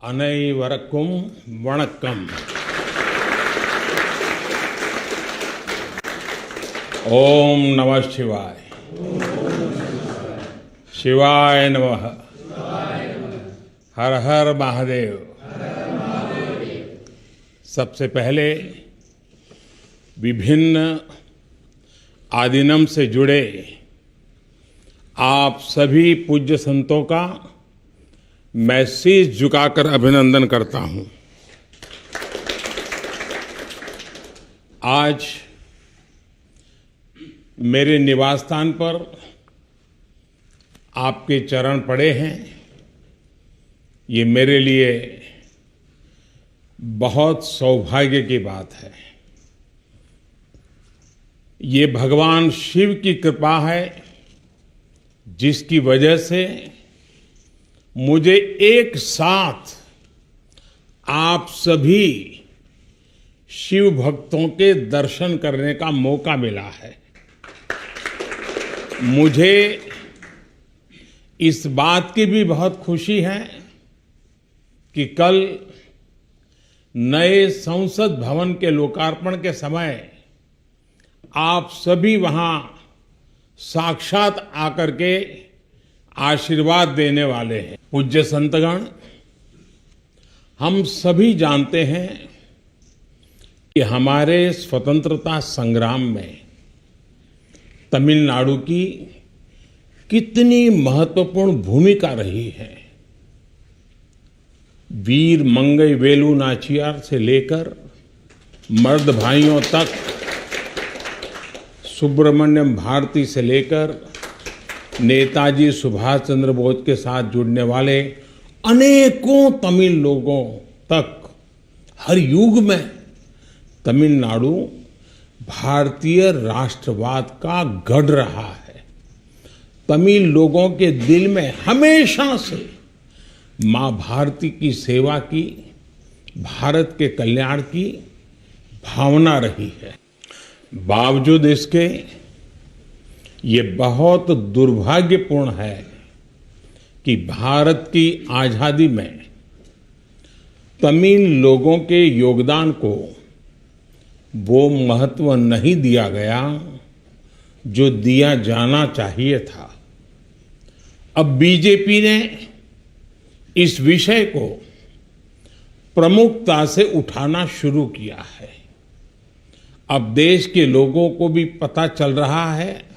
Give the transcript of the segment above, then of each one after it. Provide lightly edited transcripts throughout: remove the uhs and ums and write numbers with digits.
அனைவருக்கும் வணக்கம். ஓம் நம சிவாய். शिवाय नमः. हर हर महादेव. सबसे पहले विभिन्न आदिनम से जुड़े आप सभी पूज्य संतों का मैं शीश झुकाकर अभिनंदन करता हूं. आज मेरे निवास स्थान पर आपके चरण पड़े हैं. ये मेरे लिए बहुत सौभाग्य की बात है. ये भगवान शिव की कृपा है जिसकी वजह से मुझे एक साथ आप सभी शिव भक्तों के दर्शन करने का मौका मिला है. मुझे इस बात की भी बहुत खुशी है कि कल नए संसद भवन के लोकार्पण के समय आप सभी वहां साक्षात आकर के आशीर्वाद देने वाले हैं. पूज्य संतगण, हम सभी जानते हैं कि हमारे स्वतंत्रता संग्राम में तमिलनाडु की कितनी महत्वपूर्ण भूमिका रही है. वीर मंगई वेलु नाचियार से लेकर मर्द भाइयों तक, सुब्रमण्यम भारती से लेकर नेताजी सुभाष चंद्र बोस के साथ जुड़ने वाले अनेकों तमिल लोगों तक हर युग में तमिलनाडु भारतीय राष्ट्रवाद का गढ़ रहा है. तमिल लोगों के दिल में हमेशा से मां भारती की सेवा की, भारत के कल्याण की भावना रही है. बावजूद इसके ये बहुत दुर्भाग्यपूर्ण है कि भारत की आजादी में तमिल लोगों के योगदान को वो महत्व नहीं दिया गया जो दिया जाना चाहिए था. अब बीजेपी ने इस विषय को प्रमुखता से उठाना शुरू किया है. अब देश के लोगों को भी पता चल रहा है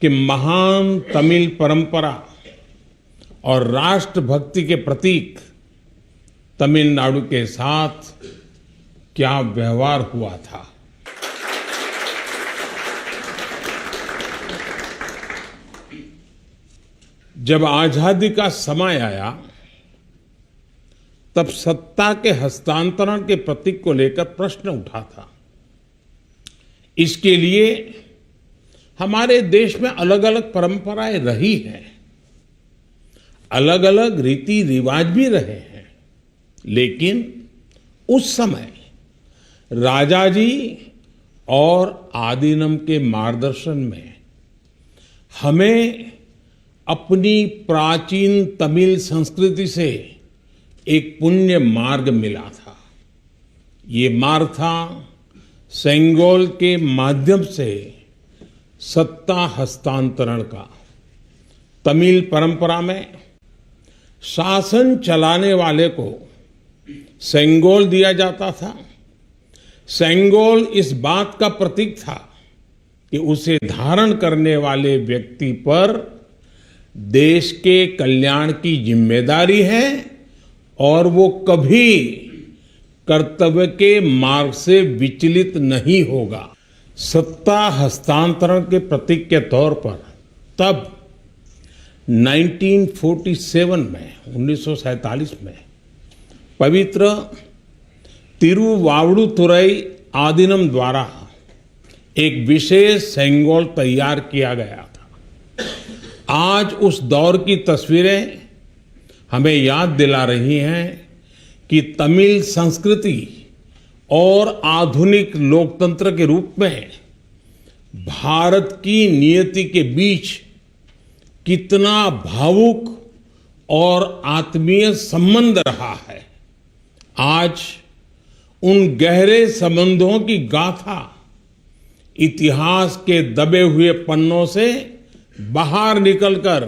कि महान तमिल परंपरा और राष्ट्रभक्ति के प्रतीक तमिलनाडु के साथ क्या व्यवहार हुआ था. जब आजादी का समय आया तब सत्ता के हस्तांतरण के प्रतीक को लेकर प्रश्न उठा था. इसके लिए हमारे देश में अलग अलग परंपराएं रही हैं, अलग अलग रीति रिवाज भी रहे हैं. लेकिन उस समय राजाजी और आदीनम के मार्गदर्शन में हमें अपनी प्राचीन तमिल संस्कृति से एक पुण्य मार्ग मिला था. ये मार्ग था सेंगोल के माध्यम से सत्ता हस्तांतरण का. तमिल परंपरा में शासन चलाने वाले को सेंगोल दिया जाता था. सेंगोल इस बात का प्रतीक था कि उसे धारण करने वाले व्यक्ति पर देश के कल्याण की जिम्मेदारी है और वो कभी कर्तव्य के मार्ग से विचलित नहीं होगा. सत्ता हस्तांतरण के प्रतीक के तौर पर तब 1947 में 1947 में पवित्र तिरुवावड़ुतुरई आदीनम द्वारा एक विशेष सेंगोल तैयार किया गया था. आज उस दौर की तस्वीरें हमें याद दिला रही हैं कि तमिल संस्कृति और आधुनिक लोकतंत्र के रूप में भारत की नियति के बीच कितना भावुक और आत्मीय संबंध रहा है। आज उन गहरे संबंधों की गाथा इतिहास के दबे हुए पन्नों से बाहर निकलकर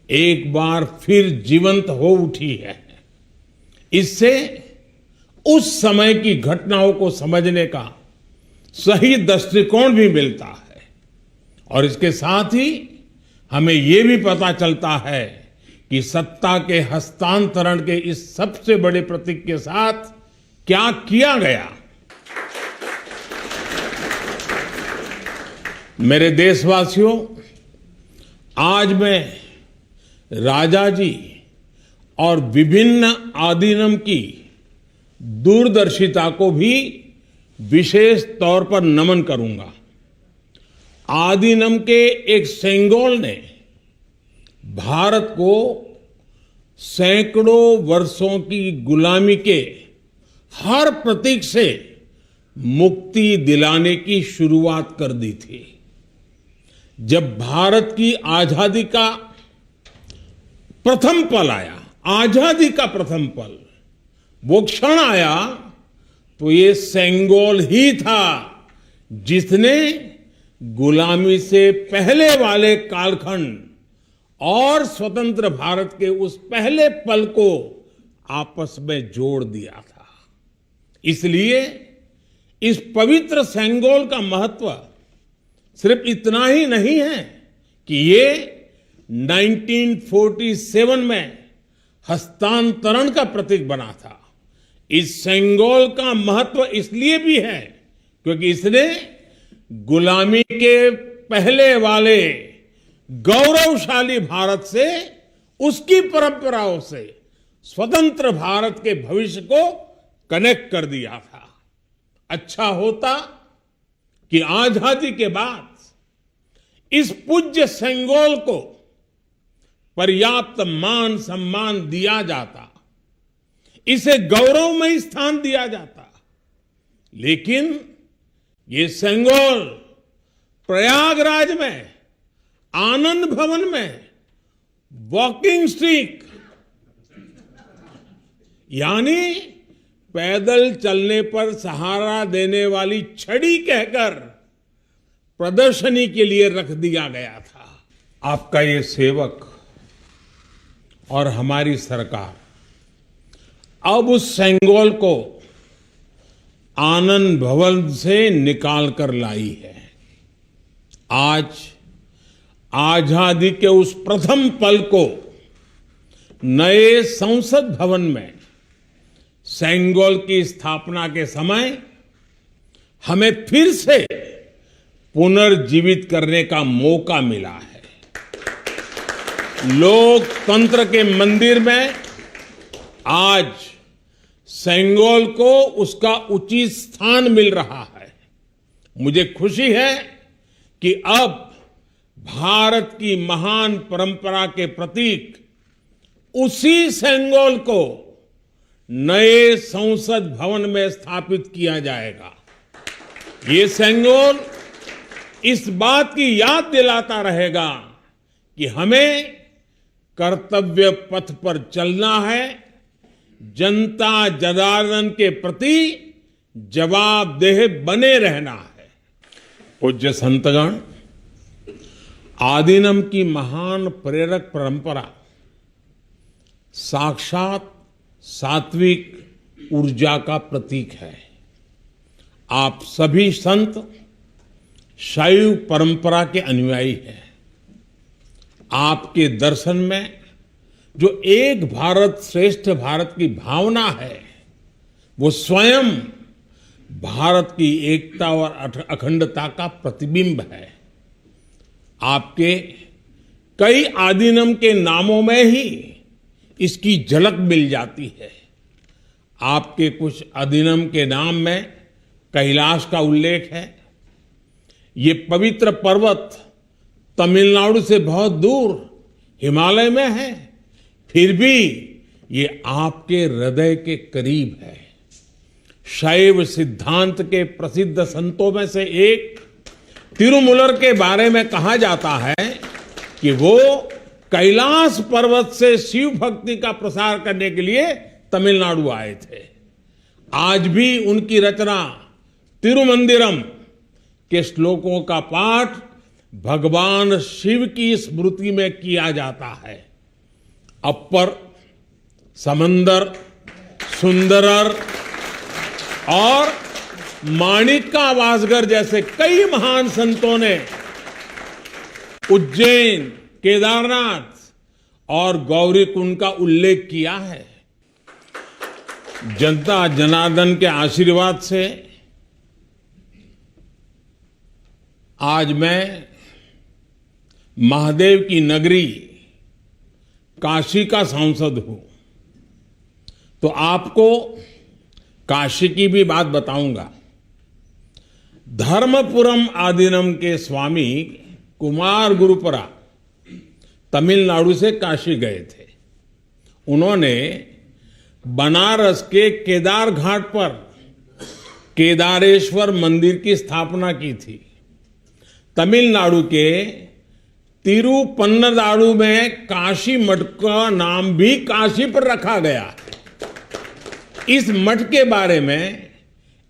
एक बार फिर जीवंत हो उठी है। इससे उस समय की घटनाओं को समझने का सही दृष्टिकोण भी मिलता है और इसके साथ ही हमें ये भी पता चलता है कि सत्ता के हस्तांतरण के इस सबसे बड़े प्रतीक के साथ क्या किया गया। मेरे देशवासियों, आज मैं राजा जी और विभिन्न आदीनम की दूरदर्शिता को भी विशेष तौर पर नमन करूंगा। आदीनम के एक सेंगोल ने भारत को सैकड़ों वर्षों की गुलामी के हर प्रतीक से मुक्ति दिलाने की शुरुआत कर दी थी। जब भारत की आजादी का प्रथम पल आया, आजादी का प्रथम पल, वो क्षण आया, तो ये सेंगोल ही था जिसने गुलामी से पहले वाले कालखंड और स्वतंत्र भारत के उस पहले पल को आपस में जोड़ दिया था। इसलिए इस पवित्र सेंगोल का महत्व सिर्फ इतना ही नहीं है कि ये 1947 में हस्तांतरण का प्रतीक बना था। इस सेंगोल का महत्व इसलिए भी है क्योंकि इसने गुलामी के पहले वाले गौरवशाली भारत से, उसकी परंपराओं से स्वतंत्र भारत के भविष्य को कनेक्ट कर दिया था। अच्छा होता कि आजादी के बाद इस पूज्य सेंगोल को पर्याप्त मान सम्मान दिया जाता, इसे गौरवमय स्थान दिया जाता। लेकिन ये सेंगोल प्रयागराज में, आनंद भवन में वॉकिंग स्टिक यानी पैदल चलने पर सहारा देने वाली छड़ी कहकर प्रदर्शनी के लिए रख दिया गया था। आपका ये सेवक और हमारी सरकार अब उस सेंगोल को आनंद भवन से निकाल कर लाई है। आज आजादी के उस प्रथम पल को नए संसद भवन में सेंगोल की स्थापना के समय हमें फिर से पुनर्जीवित करने का मौका मिला है। लोकतंत्र के मंदिर में आज सेंगोल को उसका उचित स्थान मिल रहा है। मुझे खुशी है कि अब भारत की महान परंपरा के प्रतीक उसी सेंगोल को नए संसद भवन में स्थापित किया जाएगा। ये सेंगोल इस बात की याद दिलाता रहेगा कि हमें कर्तव्य पथ पर चलना है, जनता जनार्दन के प्रति जवाबदेह बने रहना है। पूज्य संतगण, आदीनम की महान प्रेरक परंपरा साक्षात सात्विक ऊर्जा का प्रतीक है। आप सभी संत शैव परंपरा के अनुयायी हैं। आपके दर्शन में जो एक भारत श्रेष्ठ भारत की भावना है, वो स्वयं भारत की एकता और अखंडता का प्रतिबिंब है। आपके कई आदीनम के नामों में ही इसकी झलक मिल जाती है। आपके कुछ आदीनम के नाम में कैलाश का उल्लेख है। ये पवित्र पर्वत तमिलनाडु से बहुत दूर हिमालय में है, फिर भी ये आपके हृदय के करीब है। शैव सिद्धांत के प्रसिद्ध संतों में से एक तिरुमूलर के बारे में कहा जाता है कि वो कैलाश पर्वत से शिव भक्ति का प्रसार करने के लिए तमिलनाडु आए थे। आज भी उनकी रचना तिरुमंदिरम के श्लोकों का पाठ भगवान शिव की स्मृति में किया जाता है। अपर, समंदर, सुंदरर और माणिका वासगर जैसे कई महान संतों ने उज्जैन, केदारनाथ और गौरीकुंड का उल्लेख किया है। जनता जनार्दन के आशीर्वाद से आज मैं महादेव की नगरी काशी का सांसद हूं, तो आपको काशी की भी बात बताऊंगा। धर्मपुरम आदीनम के स्वामी कुमार गुरुपरा तमिलनाडु से काशी गए थे। उन्होंने बनारस के केदार घाट पर केदारेश्वर मंदिर की स्थापना की थी। तमिलनाडु के तिरुपन्नदारु में काशी मठ का नाम भी काशी पर रखा गया। इस मठ के बारे में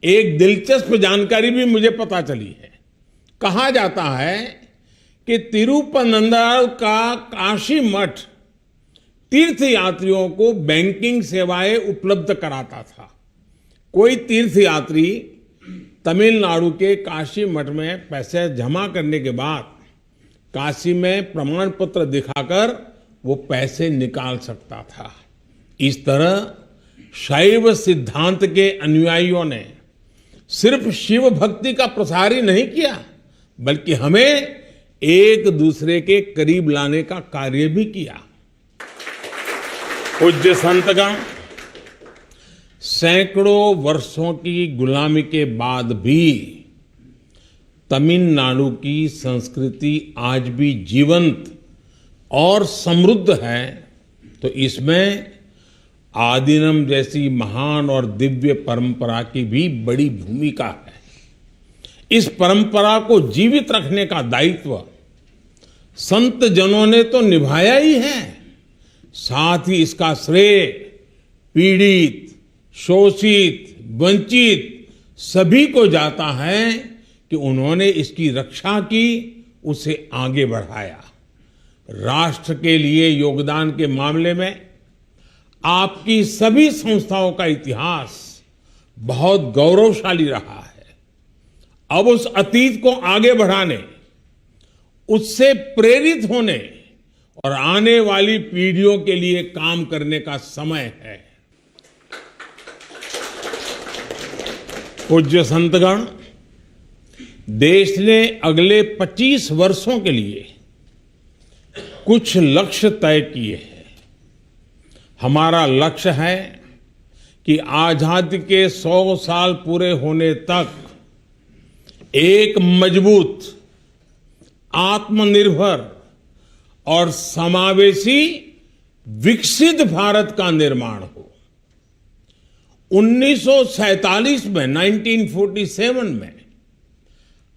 एक दिलचस्प जानकारी भी मुझे पता चली है। कहा जाता है कि तिरुपन्नदारु का काशी मठ तीर्थ यात्रियों को बैंकिंग सेवाएं उपलब्ध कराता था। कोई तीर्थ यात्री तमिलनाडु के काशी मठ में पैसे जमा करने के बाद काशी में प्रमाण पत्र दिखाकर वो पैसे निकाल सकता था। इस तरह शैव सिद्धांत के अनुयायियों ने सिर्फ शिव भक्ति का प्रसार ही नहीं किया, बल्कि हमें एक दूसरे के करीब लाने का कार्य भी किया। पूज्य संतगण, सैकड़ों वर्षों की गुलामी के बाद भी तमिलनाडु की संस्कृति आज भी जीवंत और समृद्ध है, तो इसमें आदीनम जैसी महान और दिव्य परंपरा की भी बड़ी भूमिका है। इस परंपरा को जीवित रखने का दायित्व संत जनों ने तो निभाया ही है, साथ ही इसका श्रेय पीड़ित, शोषित, वंचित सभी को जाता है कि उन्होंने इसकी रक्षा की, उसे आगे बढ़ाया। राष्ट्र के लिए योगदान के मामले में आपकी सभी संस्थाओं का इतिहास बहुत गौरवशाली रहा है। अब उस अतीत को आगे बढ़ाने, उससे प्रेरित होने और आने वाली पीढ़ियों के लिए काम करने का समय है। पूज्य संतगण, देश ने अगले 25 वर्षों के लिए कुछ लक्ष्य तय किए हैं। हमारा लक्ष्य है कि आजादी के 100 साल पूरे होने तक एक मजबूत, आत्मनिर्भर और समावेशी विकसित भारत का निर्माण हो। 1947 में 1947 में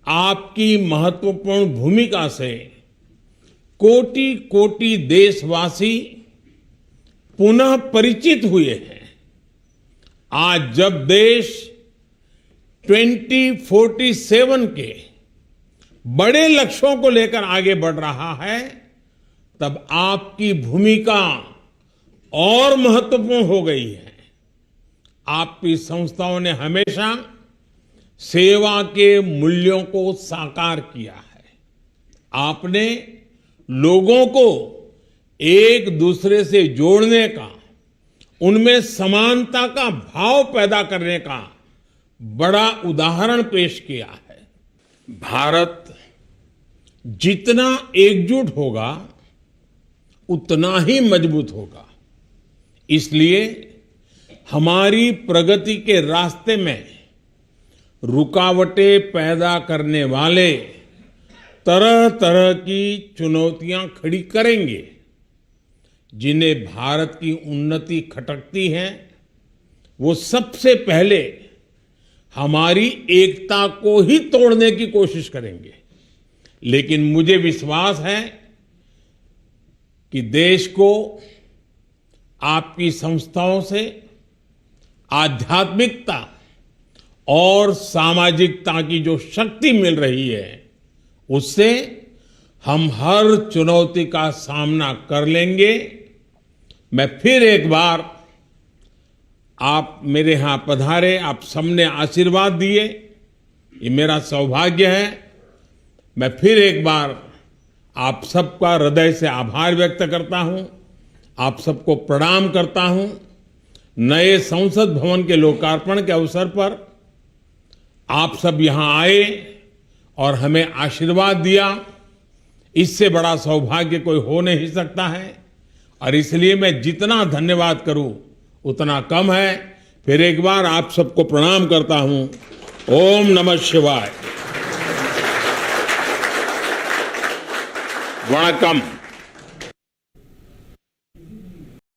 आपकी महत्वपूर्ण भूमिका से कोटि कोटि देशवासी पुनः परिचित हुए हैं। आज जब देश 2047 के बड़े लक्ष्यों को लेकर आगे बढ़ रहा है, तब आपकी भूमिका और महत्वपूर्ण हो गई है। आपकी संस्थाओं ने हमेशा सेवा के मूल्यों को साकार किया है। आपने लोगों को एक दूसरे से जोड़ने का, उनमें समानता का भाव पैदा करने का बड़ा उदाहरण पेश किया है। भारत जितना एकजुट होगा उतना ही मजबूत होगा। इसलिए हमारी प्रगति के रास्ते में रुकावटें पैदा करने वाले तरह तरह की चुनौतियां खड़ी करेंगे। जिन्हें भारत की उन्नति खटकती है, वो सबसे पहले हमारी एकता को ही तोड़ने की कोशिश करेंगे। लेकिन मुझे विश्वास है कि देश को आपकी संस्थाओं से आध्यात्मिकता और सामाजिकता की जो शक्ति मिल रही है, उससे हम हर चुनौती का सामना कर लेंगे। मैं फिर एक बार आप मेरे यहां पधारे, आप सबने आशीर्वाद दिए, ये मेरा सौभाग्य है। मैं फिर एक बार आप सबका हृदय से आभार व्यक्त करता हूं, आप सबको प्रणाम करता हूं। नए संसद भवन के लोकार्पण के अवसर पर आप सब यहां आए और हमें आशीर्वाद दिया, इससे बड़ा सौभाग्य कोई हो नहीं सकता है। और इसलिए मैं जितना धन्यवाद करूं उतना कम है। फिर एक बार आप सबको प्रणाम करता हूं। ओम नमः शिवाय। वणक्कम।